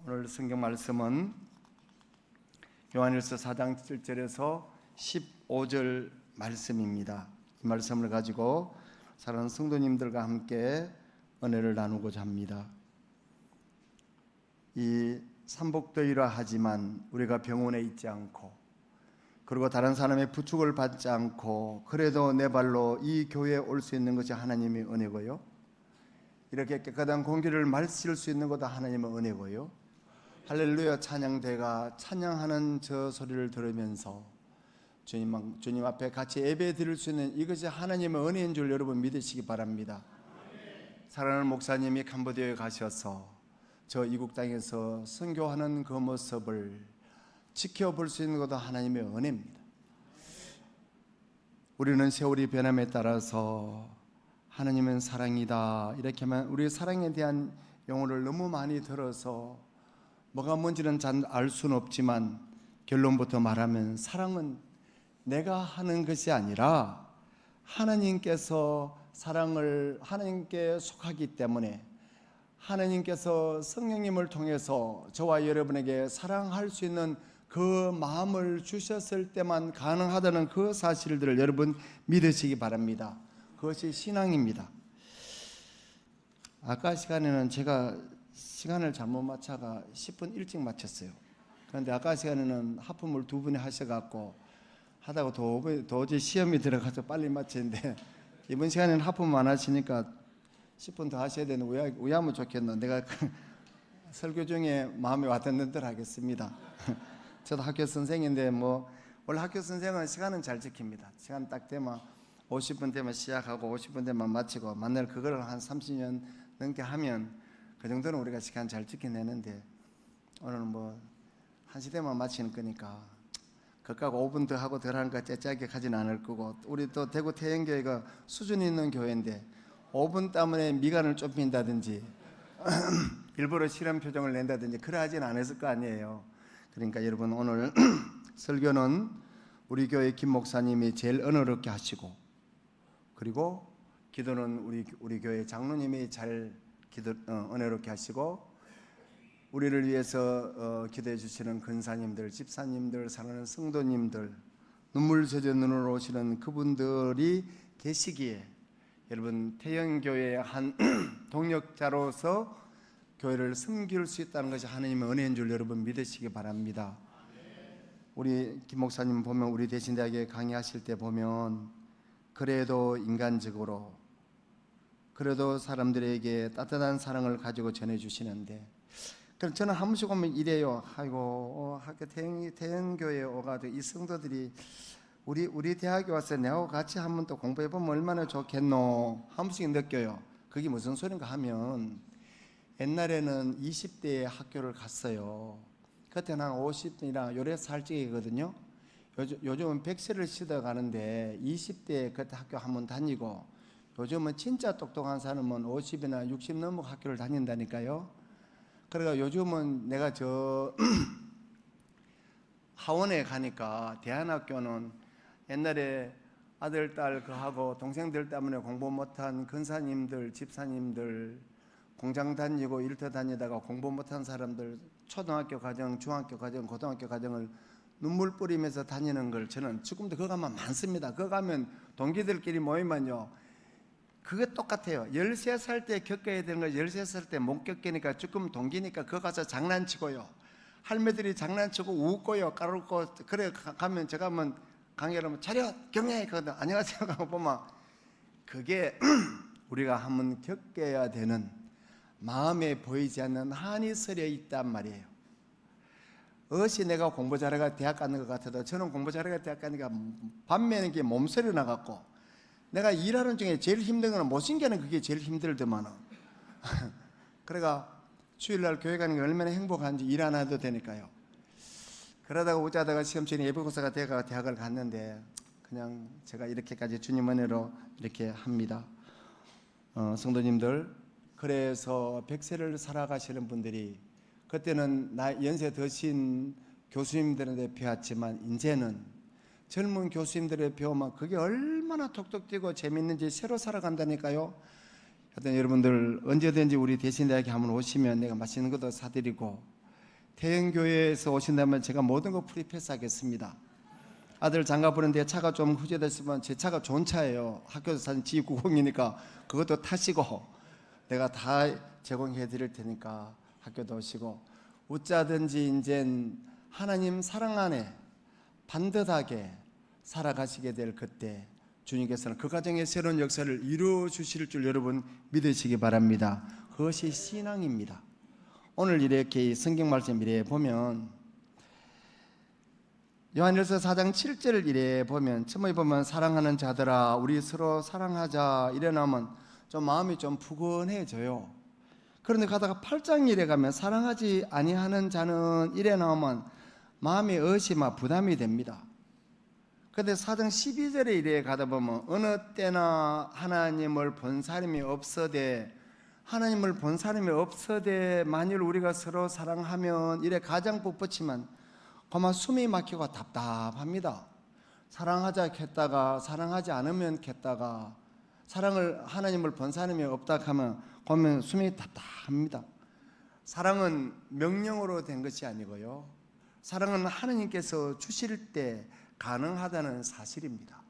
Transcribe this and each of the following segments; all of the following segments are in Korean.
오늘 성경 말씀은 요한일서 4장 7절에서 15절 말씀입니다. 이 말씀을 가지고 사랑하는 성도님들과 함께 은혜를 나누고자 합니다. 이 삼복더위라 하지만 우리가 병원에 있지 않고, 그리고 다른 사람의 부축을 받지 않고, 그래도 내 발로 이 교회에 올 수 있는 것이 하나님의 은혜고요, 이렇게 깨끗한 공기를 마실 수 있는 것도 하나님의 은혜고요, 할렐루야 찬양대가 찬양하는 저 소리를 들으면서 주님 앞에 같이 예배 드릴 수 있는 이것이 하나님의 은혜인 줄 여러분 믿으시기 바랍니다. 사랑하는 목사님이 캄보디아에 가셔서 저 이국 땅에서 선교하는 그 모습을 지켜볼 수 있는 것도 하나님의 은혜입니다. 우리는 세월이 변함에 따라서 하나님은 사랑이다 이렇게 하면 우리 사랑에 대한 용어를 너무 많이 들어서 뭐가 뭔지는 잘 알 수는 없지만, 결론부터 말하면 사랑은 내가 하는 것이 아니라 하나님께서 사랑을 하나님께 속하기 때문에 하나님께서 성령님을 통해서 저와 여러분에게 사랑할 수 있는 그 마음을 주셨을 때만 가능하다는 그 사실들을 여러분 믿으시기 바랍니다. 그것이 신앙입니다. 아까 시간에는 제가 시간을 잘못 맞춰가 10분 일찍 마쳤어요. 그런데 아까 시간에는 하품을 두 분이 하셔갖고 하다가 도저히 시험이 들어가서 빨리 마쳤는데, 이번 시간에는 하품 안 하시니까 10분 더 하셔야 되는 우야면 좋겠노. 내가 설교 중에 마음에 와닿는 대로 하겠습니다. 저도 학교 선생인데 원래 학교 선생은 시간은 잘 지킵니다. 시간 딱 되면 50분 되면 시작하고 50분 되면 마치고, 만날 그걸 한 30년 넘게 하면 그 정도는 우리가 시간 잘 지켜내는데, 오늘은 1시 되면 마치는 거니까 그까고 5분 더 하고 덜 하는 거 째짜게 가지는 않을 거고, 우리 또 대구 태영교회가 수준 있는 교회인데 5분 때문에 미간을 좁힌다든지 일부러 실험 표정을 낸다든지 그러하진 않았을 거 아니에요. 그러니까 여러분, 오늘 설교는 우리 교회 김 목사님이 제일 은혜롭게 하시고, 그리고 기도는 우리 교회 장로님이 잘 은혜롭게 하시고, 우리를 위해서 기도해 주시는 근사님들, 집사님들, 사랑하는 성도님들, 눈물 젖은 눈으로 오시는 그분들이 계시기에 여러분 태영교회의 한 동역자로서 교회를 섬길 수 있다는 것이 하나님의 은혜인 줄 여러분 믿으시기 바랍니다. 우리 김 목사님 보면 우리 대신대학에 강의하실 때 보면 그래도 인간적으로, 그래도 사람들에게 따뜻한 사랑을 가지고 전해주시는데, 그럼 저는 한 번씩 오면 이래요. 아이고, 학교 태영교회에 오가지고 이 성도들이 우리 대학에 와서 내하고 같이 한번 또 공부해보면 얼마나 좋겠노 한 번씩 느껴요. 그게 무슨 소린가 하면, 옛날에는 20대에 학교를 갔어요. 그때는 한 50대나 요래 살찌거든요. 요즘은 100세를 씻어 가는데 20대에 그때 학교 한번 다니고, 요즘은 진짜 똑똑한 사람은 50이나 60 넘어 학교를 다닌다니까요. 그러니까 요즘은 내가 하원에 가니까 대안학교는 옛날에 아들, 딸 그하고 동생들 때문에 공부 못한 근사님들, 집사님들, 공장 다니고 일터 다니다가 공부 못한 사람들, 초등학교 과정, 중학교 과정, 고등학교 과정을 눈물 뿌리면서 다니는 걸 저는 지금도 그거 가면 많습니다. 그거 가면 동기들끼리 모이면요, 그게 똑같아요. 13살 때 겪어야 되는 거 13살 때 못 겪으니까 조금 동기니까 그거 가서 장난치고요, 할매들이 장난치고 웃고요, 까르고. 그래 가면 제가 한번 강의를 하면 차렷 경례 그거든 안녕하세요 하고 보면 그게 우리가 한번 겪어야 되는 마음에 보이지 않는 한이 서려 있단 말이에요. 어시 내가 공부 잘해가 대학 가는 것 같아도 저는 공부 잘해가 대학 가니까 밤에는 게 몸서리 나갖고, 내가 일하는 중에 제일 힘든 거는 못생기는 그게 제일 힘들더만. 그래가 주일날 교회 가는 게 얼마나 행복한지 일 안 해도 되니까요. 그러다가 오자다가 시험치는 예비고사가 돼가 대학을 갔는데, 그냥 제가 이렇게까지 주님 은혜로 이렇게 합니다. 성도님들, 그래서 100세를 살아가시는 분들이 그때는 연세 드신 교수님들한테 배웠지만, 이제는 젊은 교수님들의 배우면 그게 얼마나 톡톡 튀고 재밌는지 새로 살아간다니까요. 하여튼 여러분들 언제든지 우리 대신대학에 한번 오시면 내가 맛있는 것도 사드리고 대형교회에서 오신다면 제가 모든 거 프리패스 하겠습니다. 아들 장가 보는데 차가 좀 후진됐으면 제 차가 좋은 차예요. 학교에서 산 G90이니까 그것도 타시고 내가 다 제공해 드릴 테니까 학교도 오시고, 어쩌든지 이젠 하나님 사랑 안에 반듯하게 살아가시게 될 그때 주님께서는 그 가정의 새로운 역사를 이루어 주실 줄 여러분 믿으시기 바랍니다. 그것이 신앙입니다. 오늘 이렇게 성경 말씀 이래 보면 요한일서 4장 7절을 이래 보면, 처음에 보면 사랑하는 자들아 우리 서로 사랑하자 이래 나오면 좀 마음이 좀 푸근해져요. 그런데 가다가 8장 이래 가면 사랑하지 아니하는 자는 이래 나오면 마음이 의심과 부담이 됩니다. 그런데 4장 12절에 이래 가다 보면 어느 때나 하나님을 본 사람이 없어되 만일 우리가 서로 사랑하면 이래 가장 뻣뻣지만 그만 숨이 막히고 답답합니다. 사랑하자 했다가 사랑하지 않으면 했다가 사랑을 하나님을 본 사람이 없다 하면 그러면 숨이 답답합니다. 사랑은 명령으로 된 것이 아니고요, 사랑은 하나님께서 주실 때 가능하다는 사실입니다.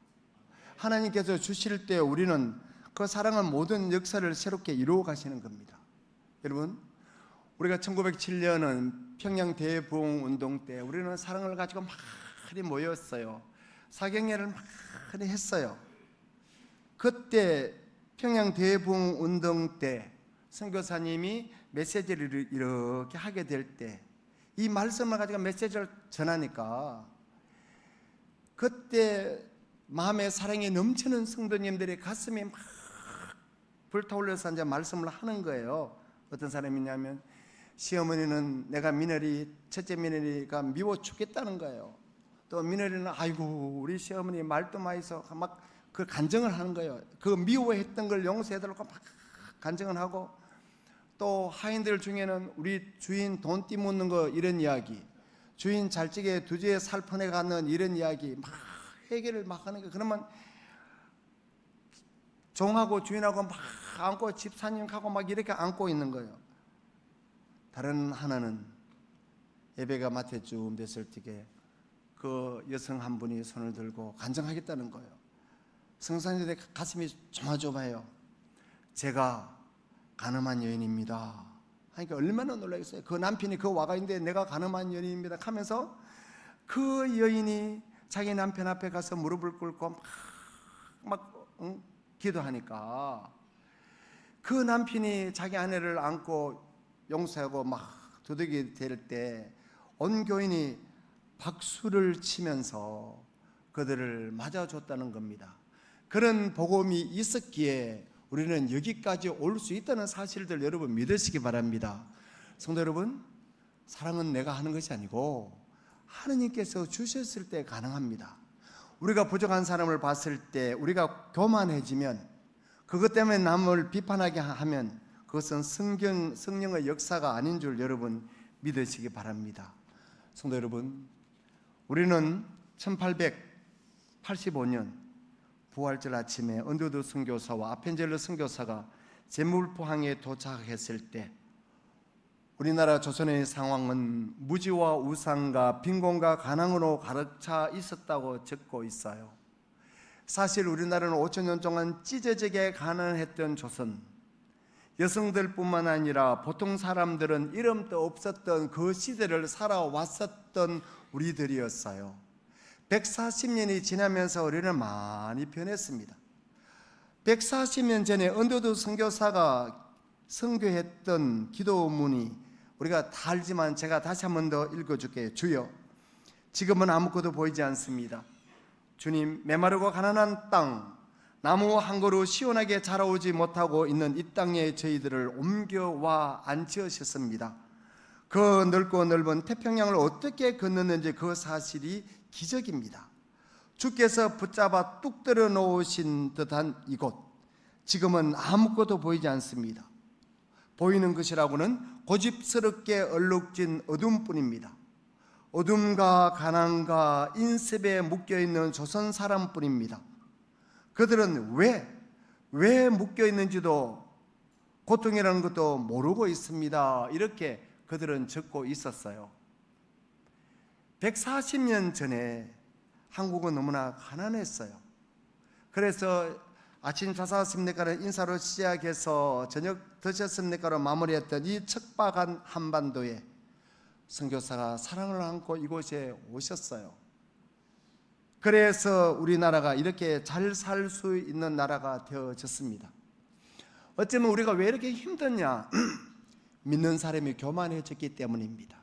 하나님께서 주실 때 우리는 그 사랑은 모든 역사를 새롭게 이루어 가시는 겁니다. 여러분, 우리가 1907년은 평양 대부흥 운동 때 우리는 사랑을 가지고 많이 모였어요. 사경례를 많이 했어요. 그때 평양 대부흥 운동 때 선교사님이 메시지를 이렇게 하게 될 때 이 말씀을 가지고 메시지를 전하니까 그때 마음의 사랑이 넘치는 성도님들의 가슴이 막 불타올려서 이제 말씀을 하는 거예요. 어떤 사람이냐면 시어머니는 내가 첫째 며느리가 미워 죽겠다는 거예요. 또 며느리는 아이고 우리 시어머니 말도 많이 해서 막 그 간증을 하는 거예요. 그 미워했던 걸 용서해달라고 막 간증을 하고, 또 하인들 중에는 우리 주인 돈 띠묻는 거 이런 이야기, 주인 잘찌게 두지에 살 퍼내가는 이런 이야기 막 해결을 막 하는 거예요. 그러면 종하고 주인하고 막 안고 집사님하고 막 이렇게 안고 있는 거예요. 다른 하나는 예배가 마태쯤 됐을 때에 그 여성 한 분이 손을 들고 간증하겠다는 거예요. 성산들의 가슴이 조마조마해요. 제가 가늠한 여인입니다 하니까 얼마나 놀라겠어요. 그 남편이 그 와가 있는데 내가 가늠한 여인입니다 하면서 그 여인이 자기 남편 앞에 가서 무릎을 꿇고 막 기도하니까 그 남편이 자기 아내를 안고 용서하고 막 두들겨 댈 때 온 교인이 박수를 치면서 그들을 맞아줬다는 겁니다. 그런 복음이 있었기에 우리는 여기까지 올 수 있다는 사실들 여러분 믿으시기 바랍니다. 성도 여러분, 사랑은 내가 하는 것이 아니고 하느님께서 주셨을 때 가능합니다. 우리가 부족한 사람을 봤을 때 우리가 교만해지면, 그것 때문에 남을 비판하게 하면 그것은 성령의 역사가 아닌 줄 여러분 믿으시기 바랍니다. 성도 여러분, 우리는 1885년 부활절 아침에 언더우드 선교사와 아펜젤러 선교사가 제물포항에 도착했을 때 우리나라 조선의 상황은 무지와 우상과 빈곤과 가난으로 가득 차 있었다고 적고 있어요. 사실 우리나라는 5,000년 동안 찢어지게 가난했던 조선, 여성들뿐만 아니라 보통 사람들은 이름도 없었던 그 시대를 살아왔었던 우리들이었어요. 140년이 지나면서 우리는 많이 변했습니다. 140년 전에 언더우드 선교사가 선교했던 기도문이 우리가 다 알지만 제가 다시 한 번 더 읽어줄게요. 주여, 지금은 아무것도 보이지 않습니다. 주님, 메마르고 가난한 땅, 나무 한 그루 시원하게 자라오지 못하고 있는 이 땅에 저희들을 옮겨와 앉히셨습니다. 그 넓고 넓은 태평양을 어떻게 건넜는지 그 사실이 기적입니다. 주께서 붙잡아 뚝 떨어 놓으신 듯한 이곳, 지금은 아무것도 보이지 않습니다. 보이는 것이라고는 고집스럽게 얼룩진 어둠뿐입니다. 어둠과 가난과 인습에 묶여있는 조선 사람뿐입니다. 그들은 왜 묶여있는지도 고통이라는 것도 모르고 있습니다. 이렇게 그들은 적고 있었어요. 140년 전에 한국은 너무나 가난했어요. 그래서 아침 자사왔습니까는 인사로 시작해서 저녁 드셨습니까로 마무리했던 이 척박한 한반도에 선교사가 사랑을 안고 이곳에 오셨어요. 그래서 우리나라가 이렇게 잘 살 수 있는 나라가 되어졌습니다. 어쩌면 우리가 왜 이렇게 힘드냐? 믿는 사람이 교만해졌기 때문입니다.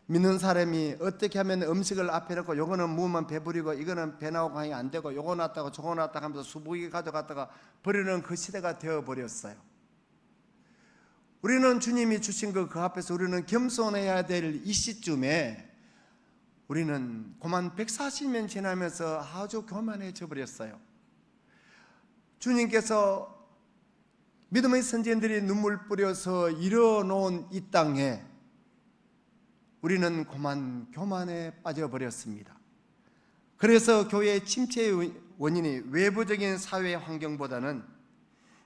믿는 사람이 어떻게 하면 음식을 앞에 놓고 요거는 무면 배부리고 이거는 배 나오고 하니 안 되고 요거 놨다가 저거 놨다가 하면서 수북이 가져갔다가 버리는 그 시대가 되어버렸어요. 우리는 주님이 주신 그 앞에서 우리는 겸손해야 될 이 시점에 우리는 고만 140년 지나면서 아주 교만해져 버렸어요. 주님께서 믿음의 선지자들이 눈물 뿌려서 이뤄놓은 이 땅에 우리는 고만 교만에 빠져버렸습니다. 그래서 교회의 침체의 원인이 외부적인 사회 환경보다는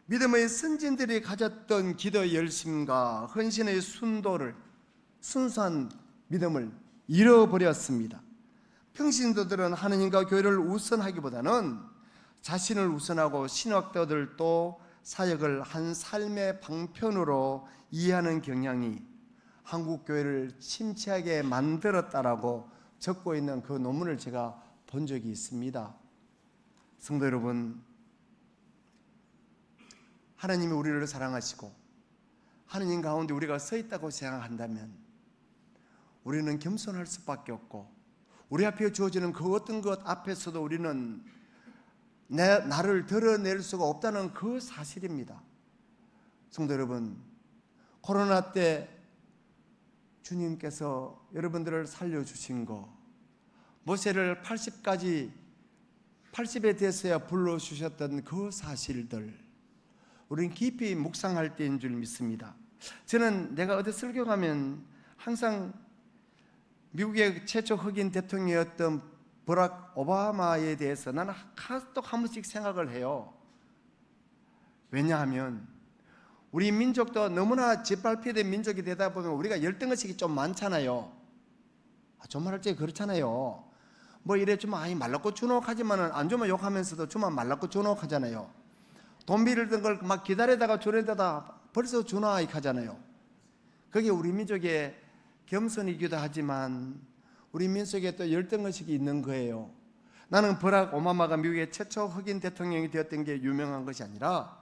믿음의 선지자들이 가졌던 기도의 열심과 헌신의 순도를, 순수한 믿음을 잃어버렸습니다. 평신도들은 하느님과 교회를 우선하기보다는 자신을 우선하고 신학도들도 사역을 한 삶의 방편으로 이해하는 경향이 한국 교회를 침체하게 만들었다라고 적고 있는 그 논문을 제가 본 적이 있습니다. 성도 여러분, 하나님이 우리를 사랑하시고 하나님 가운데 우리가 서 있다고 생각한다면 우리는 겸손할 수밖에 없고, 우리 앞에 주어지는 그 어떤 것 앞에서도 우리는 나를 드러낼 수가 없다는 그 사실입니다. 성도 여러분, 코로나 때 주님께서 여러분들을 살려주신 거, 모세를 80에 돼서야 불러주셨던 그 사실들, 우리는 깊이 묵상할 때인 줄 믿습니다. 저는 내가 어디 설교 가면 항상 미국의 최초 흑인 대통령이었던 버락 오바마에 대해서 나는 또 한 번씩 생각을 해요. 왜냐하면 우리 민족도 너무나 짓밟히된 민족이 되다 보면 우리가 열등의식이 좀 많잖아요. 좀 말할 때 그렇잖아요. 뭐 이래 주면 말랐고 주눅하지만은 안 주면 욕하면서도 주면 말랐고 주눅하잖아요. 돈 빌던 걸 막 기다리다가 주려다가 벌써 주눅 하잖아요. 그게 우리 민족의 겸손이기도 하지만 우리 민족에 또 열등의식이 있는 거예요. 나는 버락 오바마가 미국의 최초 흑인 대통령이 되었던 게 유명한 것이 아니라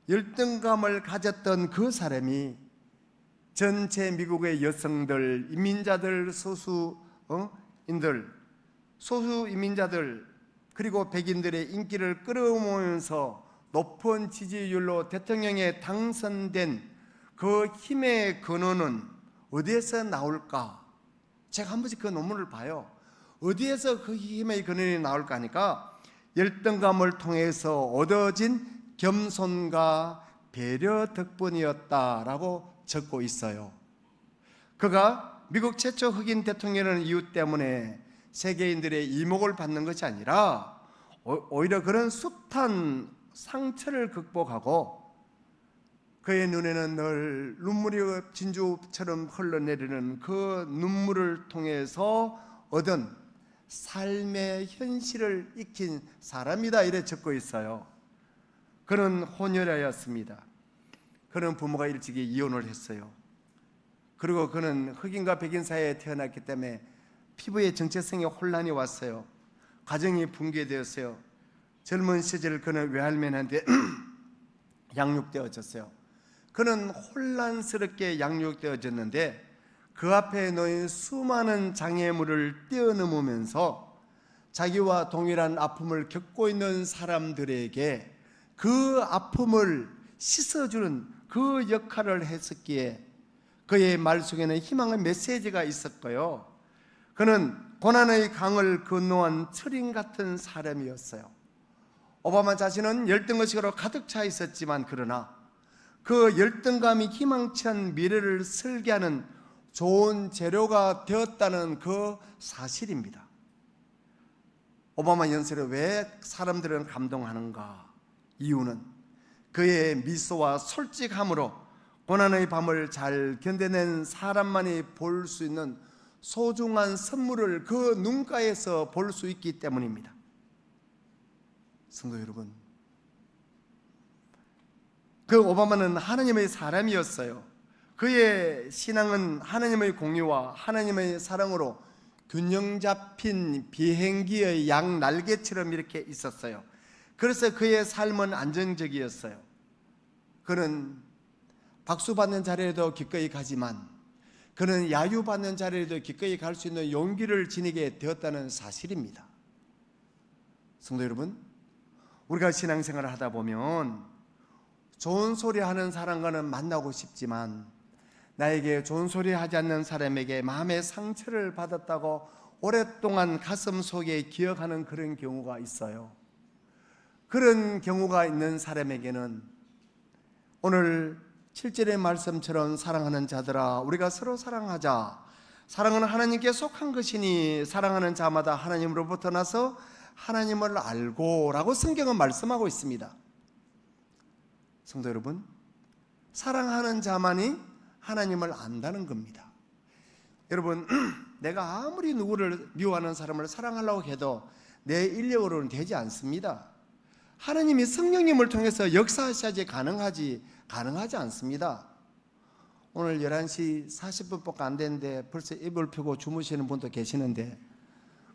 열등감을 가졌던 그 사람이 전체 미국의 여성들, 이민자들, 소수 이민자들 그리고 백인들의 인기를 끌어모으면서 높은 지지율로 대통령에 당선된 그 힘의 근원은 어디에서 나올까? 제가 한 번씩 그 논문을 봐요. 어디에서 그 힘의 근원이 나올까 하니까 열등감을 통해서 얻어진 겸손과 배려 덕분이었다라고 적고 있어요. 그가 미국 최초 흑인 대통령이라는 이유 때문에 세계인들의 이목을 받는 것이 아니라 오히려 그런 숱한 상처를 극복하고 그의 눈에는 늘 눈물이 진주처럼 흘러내리는 그 눈물을 통해서 얻은 삶의 현실을 익힌 사람이다, 이래 적고 있어요. 그는 혼혈아였습니다. 그는 부모가 일찍이 이혼을 했어요. 그리고 그는 흑인과 백인 사이에 태어났기 때문에 피부의 정체성에 혼란이 왔어요. 가정이 붕괴되었어요. 젊은 시절 그는 외할머니한테 양육되어졌어요. 그는 혼란스럽게 양육되어졌는데 그 앞에 놓인 수많은 장애물을 뛰어넘으면서 자기와 동일한 아픔을 겪고 있는 사람들에게 그 아픔을 씻어주는 그 역할을 했었기에 그의 말 속에는 희망의 메시지가 있었고요. 그는 고난의 강을 건너온 철인 같은 사람이었어요. 오바마 자신은 열등의식으로 가득 차 있었지만 그러나 그 열등감이 희망찬 미래를 설계하는 좋은 재료가 되었다는 그 사실입니다. 오바마 연설에 왜 사람들은 감동하는가? 이유는 그의 미소와 솔직함으로 고난의 밤을 잘 견뎌낸 사람만이 볼 수 있는 소중한 선물을 그 눈가에서 볼 수 있기 때문입니다. 성도 여러분, 그 오바마는 하나님의 사람이었어요. 그의 신앙은 하나님의 공의와 하나님의 사랑으로 균형 잡힌 비행기의 양 날개처럼 이렇게 있었어요. 그래서 그의 삶은 안정적이었어요. 그는 박수 받는 자리에도 기꺼이 가지만 그는 야유 받는 자리에도 기꺼이 갈 수 있는 용기를 지니게 되었다는 사실입니다. 성도 여러분, 우리가 신앙생활을 하다 보면 좋은 소리 하는 사람과는 만나고 싶지만 나에게 좋은 소리 하지 않는 사람에게 마음의 상처를 받았다고 오랫동안 가슴 속에 기억하는 그런 경우가 있어요. 그런 경우가 있는 사람에게는 오늘 7절의 말씀처럼 사랑하는 자들아 우리가 서로 사랑하자. 사랑은 하나님께 속한 것이니 사랑하는 자마다 하나님으로부터 나서 하나님을 알고 라고 성경은 말씀하고 있습니다. 성도 여러분, 사랑하는 자만이 하나님을 안다는 겁니다. 여러분, 내가 아무리 누구를 미워하는 사람을 사랑하려고 해도 내 인력으로는 되지 않습니다. 하나님이 성령님을 통해서 역사하셔야지 가능하지 않습니다. 오늘 11시 40분밖에 안 됐는데 벌써 이불 펴고 주무시는 분도 계시는데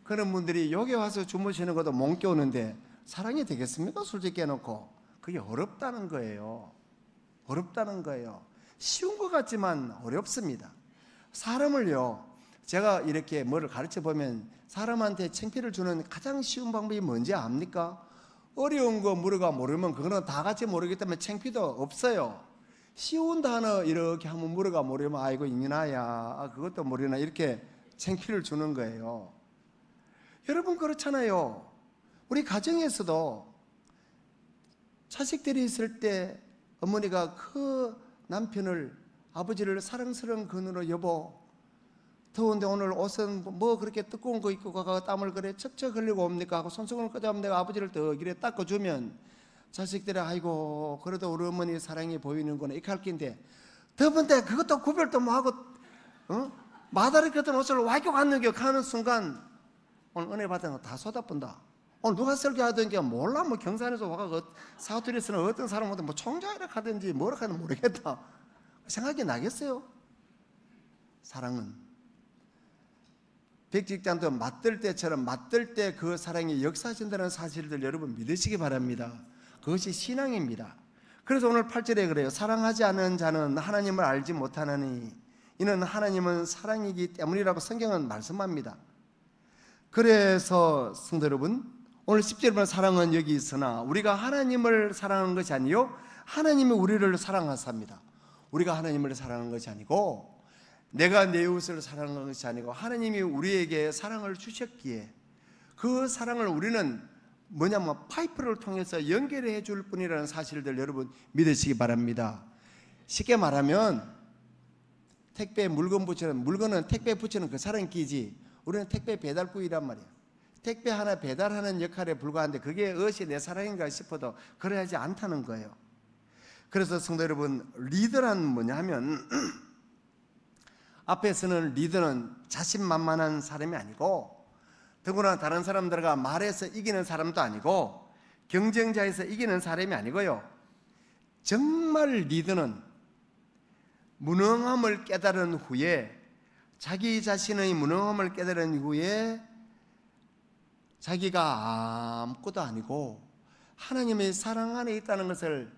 그런 분들이 여기 와서 주무시는 것도 못 깨우는데 사랑이 되겠습니까? 술 짓게 해놓고. 그게 어렵다는 거예요. 어렵다는 거예요. 쉬운 것 같지만 어렵습니다. 사람을요, 제가 이렇게 뭐를 가르쳐 보면 사람한테 창피를 주는 가장 쉬운 방법이 뭔지 압니까? 어려운 거 물어가 모르면 그거는 다 같이 모르기 때문에 창피도 없어요. 쉬운 단어 이렇게 한번 물어가 모르면 아이고 이민아야 그것도 모르나 이렇게 창피를 주는 거예요. 여러분 그렇잖아요. 우리 가정에서도 자식들이 있을 때 어머니가 그 남편을 아버지를 사랑스러운 근으로 여보 더운데 오늘 옷은 뭐 그렇게 두꺼운 거 입고 가가 땀을 그래 척척 흘리고 옵니까 하고 손수건을 끄자면 내가 아버지를 더 이래 닦아주면 자식들이 아이고 그래도 우리 어머니 사랑이 보이는구나 이렇게 할 낀데 더운데 그것도 구별도 뭐하고 마다리 같은 옷을 와이고 갔는 게 가는 순간 오늘 은혜 받은 거 다 쏟아본다. 오늘 누가 설교하던 게 몰라 뭐 경산에서 와가 사투리에서는 어떤 사람한테 뭐 총자이라 하든지 뭐라 하든 모르겠다 생각이 나겠어요? 사랑은 백직장도 맞들 때처럼 맞들 때 그 사랑이 역사하신다는 사실들 여러분 믿으시기 바랍니다. 그것이 신앙입니다. 그래서 오늘 8절에 그래요. 사랑하지 않은 자는 하나님을 알지 못하나니 이는 하나님은 사랑이기 때문이라고 성경은 말씀합니다. 그래서 성도 여러분 오늘 10절에 보면 사랑은 여기 있으나 우리가 하나님을 사랑하는 것이 아니요 하나님이 우리를 사랑하사입니다. 우리가 하나님을 사랑하는 것이 아니고 내가 내 이웃을 사랑하는 것이 아니고 하나님이 우리에게 사랑을 주셨기에 그 사랑을 우리는 뭐냐면 파이프를 통해서 연결해 줄 뿐이라는 사실들 여러분 믿으시기 바랍니다. 쉽게 말하면 택배에 물건 붙이는 물건은 택배에 붙이는 그 사람 끼지 우리는 택배 배달구이란 말이에요. 택배 하나 배달하는 역할에 불과한데 그게 어찌 내 사랑인가 싶어도 그래야지 않다는 거예요. 그래서 성도 여러분 리더란 뭐냐 하면 앞에서는 리더는 자신만만한 사람이 아니고 더구나 다른 사람들과 말해서 이기는 사람도 아니고 경쟁자에서 이기는 사람이 아니고요. 정말 리더는 무능함을 깨달은 후에 자기 자신의 무능함을 깨달은 후에 자기가 아무것도 아니고 하나님의 사랑 안에 있다는 것을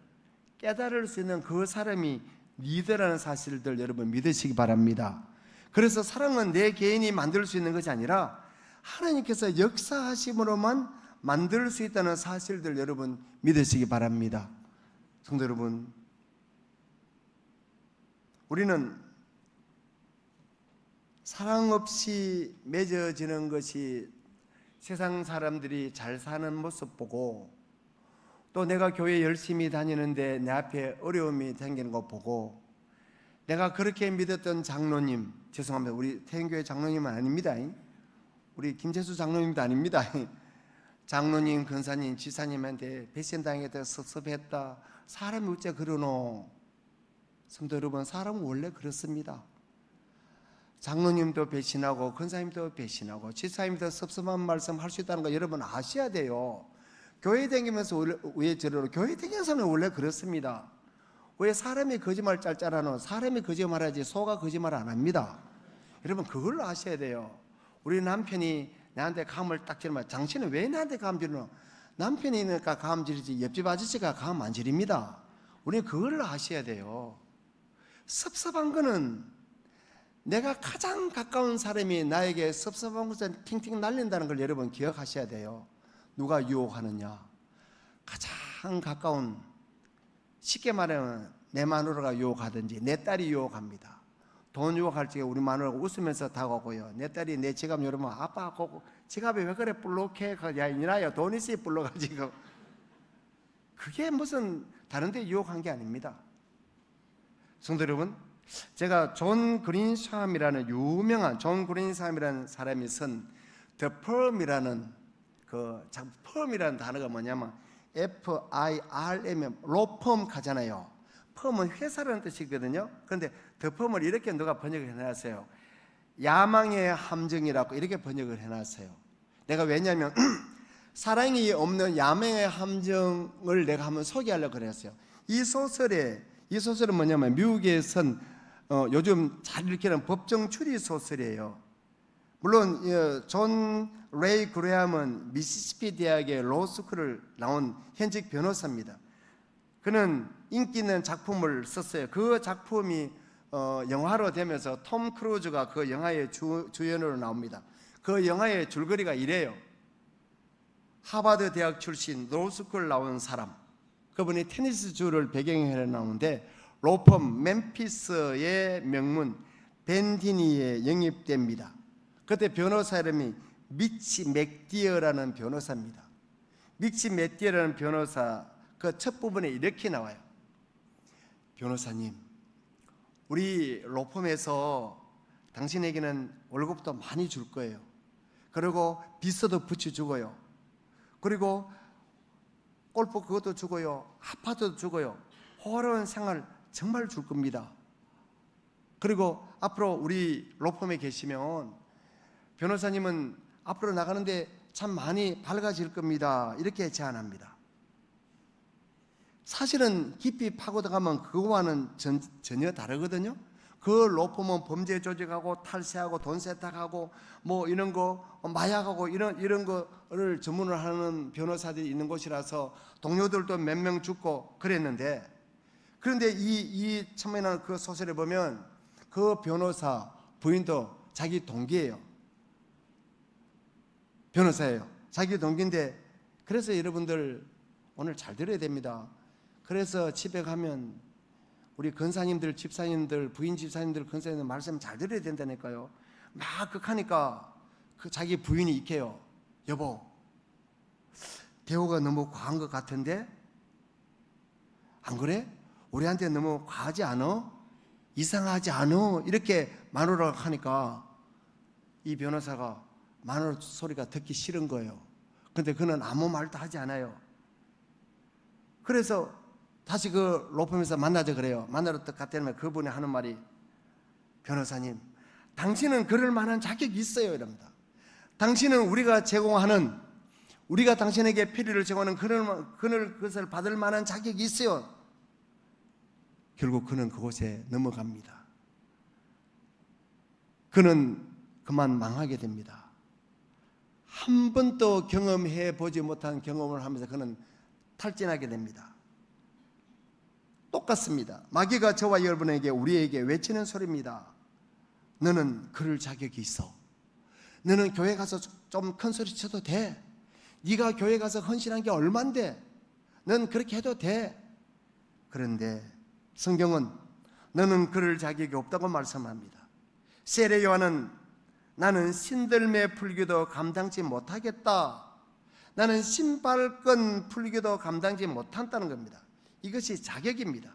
깨달을 수 있는 그 사람이 리더라는 사실들 여러분 믿으시기 바랍니다. 그래서 사랑은 내 개인이 만들 수 있는 것이 아니라 하나님께서 역사하심으로만 만들 수 있다는 사실들 여러분 믿으시기 바랍니다. 성도 여러분, 우리는 사랑 없이 맺어지는 것이 세상 사람들이 잘 사는 모습 보고 또 내가 교회 열심히 다니는데 내 앞에 어려움이 생기는 거 보고 내가 그렇게 믿었던 장로님, 죄송합니다. 우리 태행교회 장로님은 아닙니다. 우리 김재수 장로님도 아닙니다. 장로님, 근사님, 지사님한테 배신당했다, 섭섭했다. 사람이 어째 그러노? 성도 여러분, 사람은 원래 그렇습니다. 장로님도 배신하고 권사님도 배신하고 지사님도 섭섭한 말씀 할 수 있다는 거 여러분 아셔야 돼요. 교회 다니면서 왜 저러로 교회 다니면서는 원래 그렇습니다. 왜 사람이 거짓말 짤짤하노? 사람이 거짓말하지 소가 거짓말 안 합니다. 여러분 그걸 아셔야 돼요. 우리 남편이 나한테 감을 딱 지르면 당신은 왜 나한테 감 지르노? 남편이니까 감 지르지 옆집 아저씨가 감 안 지릅니다. 우리는 그걸 아셔야 돼요. 섭섭한 거는 내가 가장 가까운 사람이 나에게 섭섭한 것을 팅팅 날린다는 걸 여러분 기억하셔야 돼요. 누가 유혹하느냐? 가장 가까운, 쉽게 말하면 내 마누라가 유혹하든지 내 딸이 유혹합니다. 돈 유혹할 적에 우리 마누라가 웃으면서 다가오고요. 내 딸이 내 지갑 열으면 아빠 지갑이 왜 그래 볼록해? 야 이나야 돈 있어 볼록하지고. 그게 무슨 다른 데 유혹한 게 아닙니다. 성도 여러분, 제가 존 그린샴이라는 유명한 존 그린샴이라는 사람이 쓴 The Firm이라는 펌이라는 단어가 뭐냐면 F-I-R-M, 로펌 가잖아요. 펌은 회사라는 뜻이거든요. 그런데 The Firm을 이렇게 누가 번역을 해놨어요. 야망의 함정이라고 이렇게 번역을 해놨어요. 내가 왜냐하면 사랑이 없는 야망의 함정을 내가 한번 소개하려고 그랬어요. 이 소설은 뭐냐면 미국에 선 요즘 잘 읽히는 법정 추리 소설이에요. 물론 존 레이 그레함은 미시시피 대학의 로스쿨을 나온 현직 변호사입니다. 그는 인기 있는 작품을 썼어요. 그 작품이 영화로 되면서 톰 크루즈가 그 영화의 주연으로 나옵니다. 그 영화의 줄거리가 이래요. 하버드 대학 출신 로스쿨 나온 사람, 그분이 테니스주를 배경으로 해 나오는데 로펌 멤피스의 명문 벤디니에 영입됩니다. 그때 변호사 이름이 미치 맥디어라는 변호사입니다. 미치 맥디어라는 변호사 그 첫 부분에 이렇게 나와요. 변호사님, 우리 로펌에서 당신에게는 월급도 많이 줄 거예요. 그리고 비서도 붙여주고요. 그리고 골프 그것도 주고요. 아파트도 주고요. 호화로운 생활 정말 줄 겁니다. 그리고 앞으로 우리 로펌에 계시면 변호사님은 앞으로 나가는데 참 많이 밝아질 겁니다. 이렇게 제안합니다. 사실은 깊이 파고들어가면 그거와는 전혀 다르거든요. 그 로펌은 범죄 조직하고 탈세하고 돈 세탁하고 뭐 이런 거 마약하고 이런 거를 전문을 하는 변호사들이 있는 곳이라서 동료들도 몇 명 죽고 그랬는데, 그런데 이 처음에는 그 소설에 보면 그 변호사 부인도 자기 동기예요. 변호사예요. 자기 동기인데, 그래서 여러분들 오늘 잘 들어야 됩니다. 그래서 집에 가면 우리 권사님들, 집사님들, 부인 집사님들, 권사님들 말씀 잘 들어야 된다니까요. 막 극하니까 그 자기 부인이 익혀요. 여보, 대우가 너무 과한 것 같은데? 안 그래? 우리한테 너무 과하지 않아? 이상하지 않아? 이렇게 마누라가 하니까 이 변호사가 마누라 소리가 듣기 싫은 거예요. 근데 그는 아무 말도 하지 않아요. 그래서 다시 그 로펌에서 만나자 그래요. 만나러 갔더니 그분이 하는 말이, 변호사님, 당신은 그럴 만한 자격이 있어요. 이럽니다. 당신은 우리가 당신에게 피리를 제공하는 그것을 받을 만한 자격이 있어요. 결국 그는 그곳에 넘어갑니다. 그는 그만 망하게 됩니다. 한 번도 경험해 보지 못한 경험을 하면서 그는 탈진하게 됩니다. 똑같습니다. 마귀가 저와 여러분에게, 우리에게 외치는 소리입니다. 너는 그럴 자격이 있어. 너는 교회 가서 좀 큰 소리 쳐도 돼. 네가 교회 가서 헌신한 게 얼만데 넌 그렇게 해도 돼. 그런데 성경은 너는 그럴 자격이 없다고 말씀합니다. 세례 요한은 나는 신들매 풀기도 감당치 못하겠다. 나는 신발끈 풀기도 감당치 못한다는 겁니다. 이것이 자격입니다.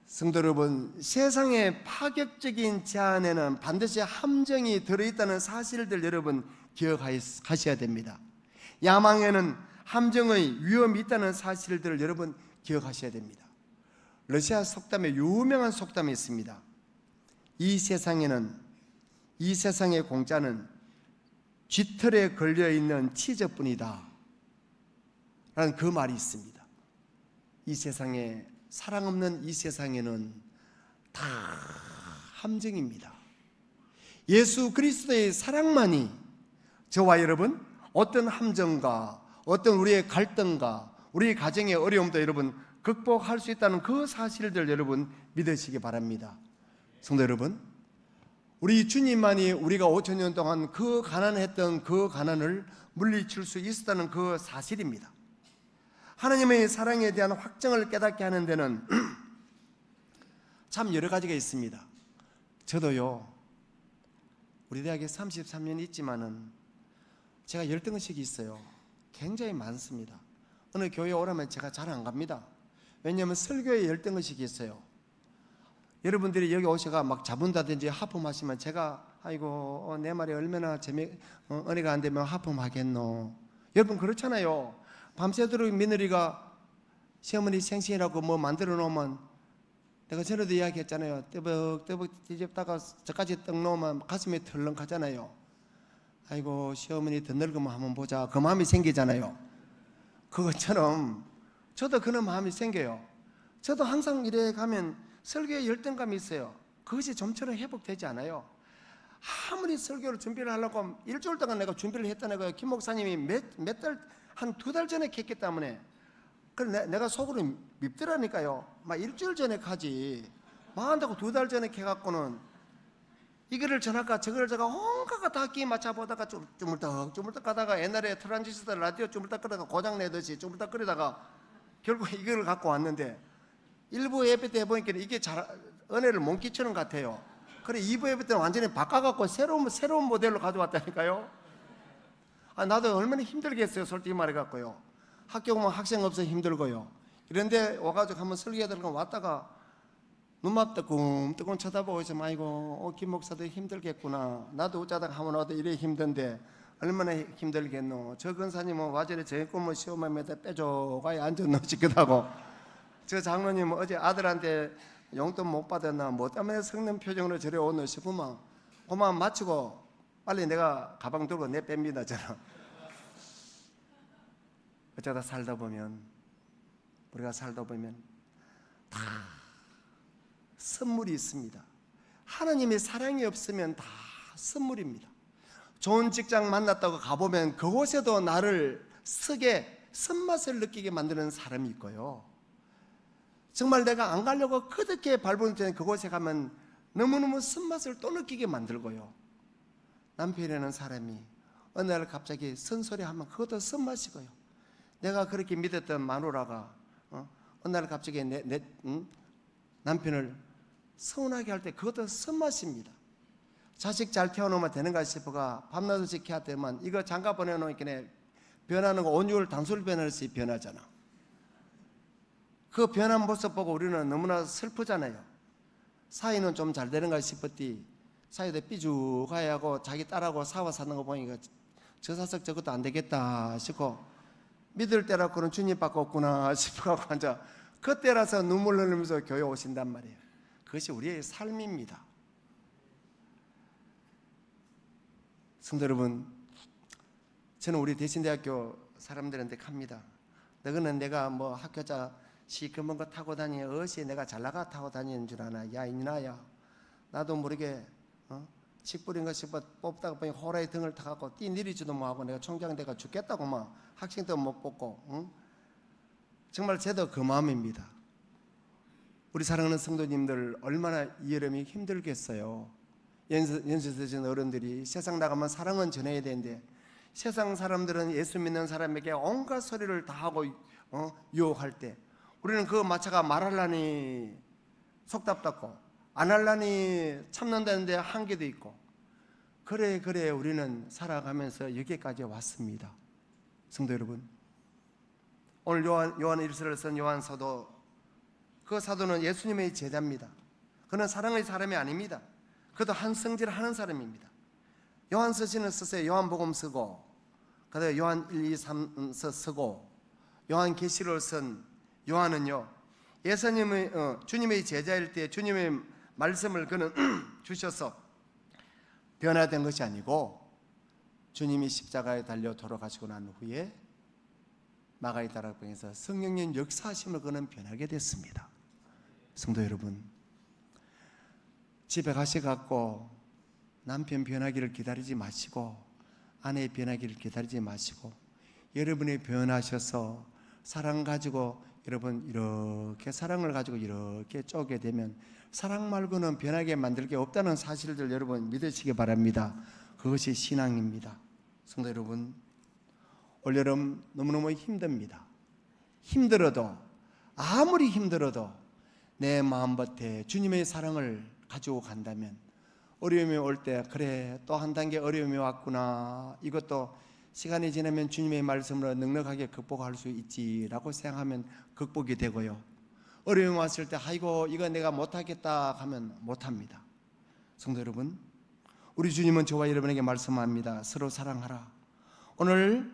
성도 여러분, 세상의 파격적인 제안에는 반드시 함정이 들어있다는 사실들 여러분 기억하셔야 됩니다. 야망에는 함정의 위험이 있다는 사실들을 여러분 기억하셔야 됩니다. 러시아 속담에 유명한 속담이 있습니다. 이 세상의 공짜는 쥐털에 걸려있는 치즈뿐이다 라는 그 말이 있습니다. 이 세상에, 사랑 없는 이 세상에는 다 함정입니다. 예수 그리스도의 사랑만이 저와 여러분 어떤 함정과 어떤 우리의 갈등과 우리 가정의 어려움도 여러분 극복할 수 있다는 그 사실들 여러분 믿으시기 바랍니다. 성도 여러분, 우리 주님만이 우리가 5,000년 동안 그 가난했던 그 가난을 물리칠 수 있었다는 그 사실입니다. 하나님의 사랑에 대한 확정을 깨닫게 하는 데는 참 여러 가지가 있습니다. 저도요, 우리 대학에 33년 있지만은 제가 열등의식이 있어요. 굉장히 많습니다. 어느 교회 오라면 제가 잘 안 갑니다. 왜냐하면 설교에 열등의식이 있어요. 여러분들이 여기 오셔가 막 자문다든지 하품하시면 제가 아이고 내 말이 얼마나 은혜가 안 되면 하품하겠노. 여러분 그렇잖아요. 밤새도록 며느리가 시어머니 생신이라고 뭐 만들어 놓으면, 내가 전에도 이야기했잖아요. 떼벅떼벅 뒤집다가 저까지 떡 놓으면 가슴이 털렁하잖아요. 아이고 시어머니 더 늙으면 한번 보자, 그 마음이 생기잖아요. 그것처럼 저도 그런 마음이 생겨요. 저도 항상 이래 가면 설교에 열등감이 있어요. 그것이 좀처럼 회복되지 않아요. 아무리 설교를 준비를 하려고 하면 일주일 동안 내가 준비를 했다는 거예요. 김 목사님이 몇 달, 한 2달 전에 했기 때문에. 그래 내가 속으로 밉더라니까요. 막 일주일 전에 가지. 막 한다고 2달 전에 해갖고는 이거를 전할까 저거를 제가 온갖 다 끼 맞춰보다가 쭈물떡 가다가 옛날에 트랜지스터 라디오 쭈물떡 끓다가 고장내듯이 쭈물떡 끓이다가 결국 이걸 갖고 왔는데, 1부 예배 때 보니까 이게 잘 은혜를 못 끼치는 것 같아요. 그래 2부 예배 때는 완전히 바꿔갖고 새로운 모델로 가져왔다니까요. 나도 얼마나 힘들겠어요. 솔직히 말해갖고요. 학교 오면 학생 없어 힘들고요. 이런데 와가지고 한번 설교하다가 왔다가 눈만 뜨끔뜨끔 쳐다보고 있으면 아이고 김 목사도 힘들겠구나. 나도 어쩌다가 한번 와도 이래 힘든데 얼마나 힘들겠노. 저 근사님은 와전에 제 꿈을 시험하면서 빼줘가야 앉았노 싶기도 하고, 저 장로님은 어제 아들한테 용돈 못 받았나 뭐 때문에 썩는 표정으로 저래 오노 싶으면 그만 마치고 빨리 내가 가방 들고 내뺍니다. 저는 어쩌다 살다 보면, 우리가 살다 보면 다 선물이 있습니다. 하나님의 사랑이 없으면 다 선물입니다. 좋은 직장 만났다고 가보면 그곳에도 나를 쓰게 쓴맛을 느끼게 만드는 사람이 있고요. 정말 내가 안 가려고 그렇게 밟은 때는 그곳에 가면 너무너무 쓴맛을 또 느끼게 만들고요. 남편이라는 사람이 어느 날 갑자기 쓴소리하면 그것도 쓴맛이고요. 내가 그렇게 믿었던 마누라가 어느 날 갑자기 내 남편을 서운하게 할 때 그것도 쓴맛입니다. 자식 잘 태워놓으면 되는가 싶어가 밤낮을 지켜야 되면 이거 장가 보내놓으니까 변하는 거 온유를 단술 변하듯이 변하잖아. 그 변한 모습 보고 우리는 너무나 슬프잖아요. 사이는 좀 잘 되는가 싶었디 사이도 삐죽하게 하고 자기 딸하고 싸워 사는 거 보니까 저 사석 저것도 안 되겠다 싶고, 믿을 때라고는 주님 밖에 없구나 싶어가지고 앉아 그때라서 눈물 흘리면서 교회 오신단 말이에요. 그것이 우리의 삶입니다. 성도 여러분, 저는 우리 대신대학교 사람들한테 갑니다. 너희는 내가 뭐 학교자 시커먼 거 타고 다니 어시 내가 잘 나가 타고 다니는 줄 아나. 야 이나야, 나도 모르게 식 뿌린 거 씹어 뽑다가 보니 호라이 등을 타갖고 뛰내리지도 못하고 내가 총장 돼가 죽겠다고 막 학생도 못 뽑고. 정말 저도 그 마음입니다. 우리 사랑하는 성도님들 얼마나 이 여름이 힘들겠어요. 연세 드신 어른들이 세상 나가면 사랑은 전해야 되는데 세상 사람들은 예수 믿는 사람에게 온갖 소리를 다 하고 유혹할 때 우리는 그 마차가 말하려니 속답답고 안 하려니 참는다는데 한계도 있고, 그래 우리는 살아가면서 여기까지 왔습니다. 성도 여러분, 오늘 요한 1서를 쓴 요한 사도, 그 사도는 예수님의 제자입니다. 그는 사랑의 사람이 아닙니다. 그도 한 성질하는 사람입니다. 요한서신을 썼어요. 요한복음 쓰고, 그다음에 요한 1, 2, 3서 쓰고, 요한계시록을 쓴 요한은요, 예수님의 주님의 제자일 때 주님의 말씀을 그는 주셔서 변화된 것이 아니고 주님이 십자가에 달려 돌아가시고 난 후에 마가의 다락방에서 성령님 역사하심을 그는 변하게 됐습니다. 성도 여러분, 집에 가셔갖고 남편 변하기를 기다리지 마시고 아내 변하기를 기다리지 마시고 여러분이 변하셔서 사랑 가지고 여러분 이렇게 사랑을 가지고 이렇게 쪼게 되면 사랑 말고는 변하게 만들 게 없다는 사실들 여러분 믿으시기 바랍니다. 그것이 신앙입니다. 성도 여러분, 올여름 너무너무 힘듭니다. 힘들어도 아무리 힘들어도 내 마음밭에 주님의 사랑을 가지고 간다면 어려움이 올 때 그래 또 한 단계 어려움이 왔구나, 이것도 시간이 지나면 주님의 말씀으로 넉넉하게 극복할 수 있지라고 생각하면 극복이 되고요, 어려움이 왔을 때 아이고 이거 내가 못하겠다 하면 못합니다. 성도 여러분, 우리 주님은 저와 여러분에게 말씀합니다. 서로 사랑하라. 오늘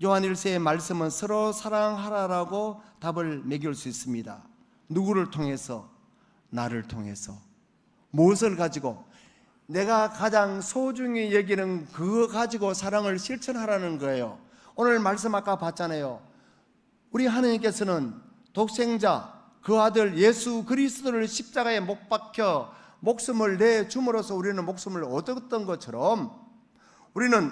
요한 1세의 말씀은 서로 사랑하라라고 답을 매길 수 있습니다. 누구를 통해서? 나를 통해서. 무엇을 가지고? 내가 가장 소중히 여기는 그거 가지고 사랑을 실천하라는 거예요. 오늘 말씀 아까 봤잖아요. 우리 하나님께서는 독생자 그 아들 예수 그리스도를 십자가에 못 박혀 목숨을 내줌으로써 우리는 목숨을 얻었던 것처럼 우리는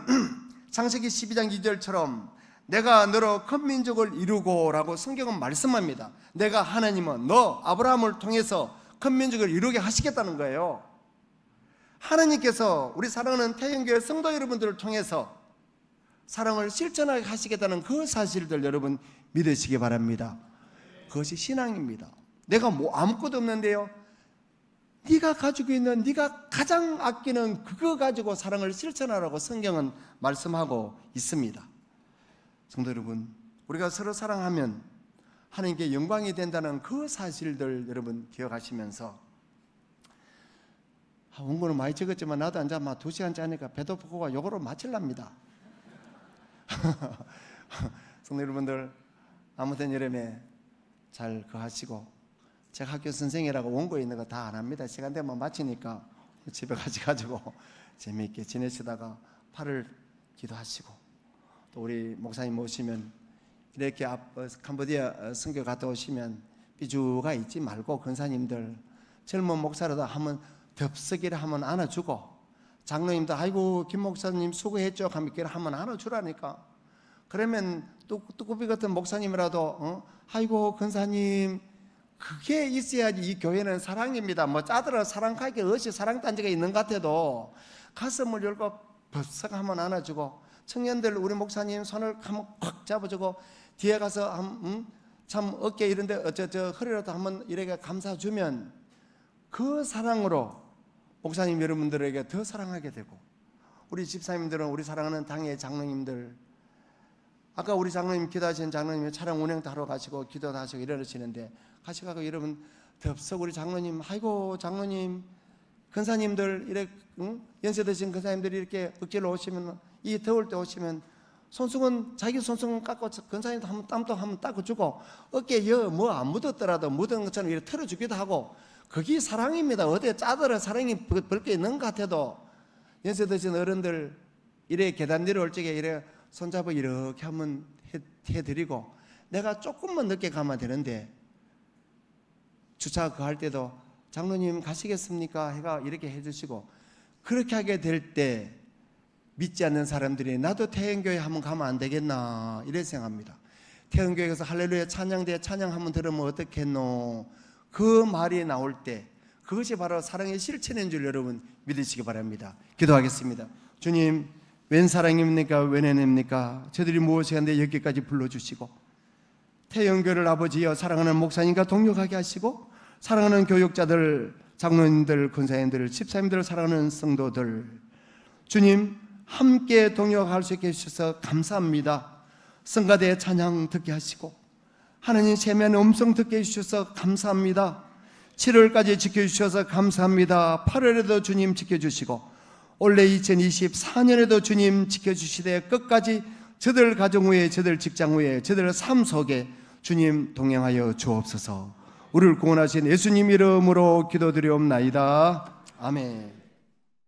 창세기 12장 2절처럼 내가 너로 큰 민족을 이루고 라고 성경은 말씀합니다. 내가 하나님은 너 아브라함을 통해서 큰 민족을 이루게 하시겠다는 거예요. 하나님께서 우리 사랑하는 태영교회 성도 여러분들을 통해서 사랑을 실천하게 하시겠다는 그 사실들 여러분 믿으시기 바랍니다. 그것이 신앙입니다. 내가 뭐 아무것도 없는데요, 네가 가지고 있는 네가 가장 아끼는 그거 가지고 사랑을 실천하라고 성경은 말씀하고 있습니다. 성도 여러분, 우리가 서로 사랑하면 하나님께 영광이 된다는 그 사실들 여러분 기억하시면서, 원고는 많이 적었지만 나도 앉아 2시간째 하니까 배도 고프고 요거로 마칠랍니다. 성도 여러분들, 아무튼 여름에 잘 하시고, 제가 학교 선생이라고 원고에 있는 거 다 안 합니다. 시간 되면 마치니까 집에 가지고 재미있게 지내시다가 8월 기도하시고, 또 우리 목사님 오시면 이렇게 캄보디아 선교 갔다 오시면 삐주가 있지 말고 권사님들 젊은 목사라도 한번 덥석이라 한번 안아주고, 장로님도 아이고 김 목사님 수고했죠 하면 이렇게 한번 안아주라니까. 그러면 뚜꾸비 같은 목사님이라도 아이고 권사님, 그게 있어야지. 이 교회는 사랑입니다. 뭐 짜들어 사랑할 게 없이 사랑단지가 있는 것 같아도 가슴을 열고 버석 한번 안아주고, 청년들 우리 목사님 손을 한번 꽉 잡아주고, 뒤에 가서 참 어깨 이런데 허리라도 한번 이렇게 감싸주면 그 사랑으로 목사님 여러분들에게 더 사랑하게 되고, 우리 집사님들은 우리 사랑하는 당의 장로님들, 아까 우리 장로님 기도하시는 장로님이 차량 운행도 하러 가시고 기도도 하시고 이러시는데 가시고 여러분 덥석 우리 장로님, 아이고 장로님, 근사님들 이렇게 연세 드신 근사님들이 이렇게 억지로 오시면, 이 더울 때 오시면 손수건 자기 손수건 깎고 근사님도 한번 땀도 한번 닦아주고, 어깨에 뭐 안 묻었더라도 묻은 것처럼 이렇게 털어주기도 하고, 그게 사랑입니다. 어디에 짜들어 사랑이 벌게 있는 것 같아도 연세 드신 어른들 이래 계단 내려올 적에 이래 손잡아 이렇게 한번 해드리고, 내가 조금만 늦게 가면 되는데 주차 할 때도 장로님 가시겠습니까? 해가 이렇게 해주시고, 그렇게 하게 될 때 믿지 않는 사람들이 나도 태영교회 한번 가면 안 되겠나 이래 생각합니다. 태영교회에서 할렐루야 찬양대 찬양 한번 들으면 어떻겠노, 그 말이 나올 때 그것이 바로 사랑의 실천인 줄 여러분 믿으시기 바랍니다. 기도하겠습니다. 주님, 웬 사랑입니까? 웬 은혜입니까? 저들이 무엇이 한데 여기까지 불러주시고, 태영교회를 아버지여 사랑하는 목사님과 동역하게 하시고, 사랑하는 교육자들, 장로님들, 권사님들, 집사님들, 사랑하는 성도들, 주님 함께 동역할 수 있게 해주셔서 감사합니다. 성가대 찬양 듣게 하시고 하나님 세면의 음성 듣게 해주셔서 감사합니다. 7월까지 지켜주셔서 감사합니다. 8월에도 주님 지켜주시고 올해 2024년에도 주님 지켜주시되 끝까지 저들 가정 후에, 저들 직장 후에, 저들 삶 속에 주님 동행하여 주옵소서. 우리를 구원하신 예수님 이름으로 기도드리옵나이다. 아멘.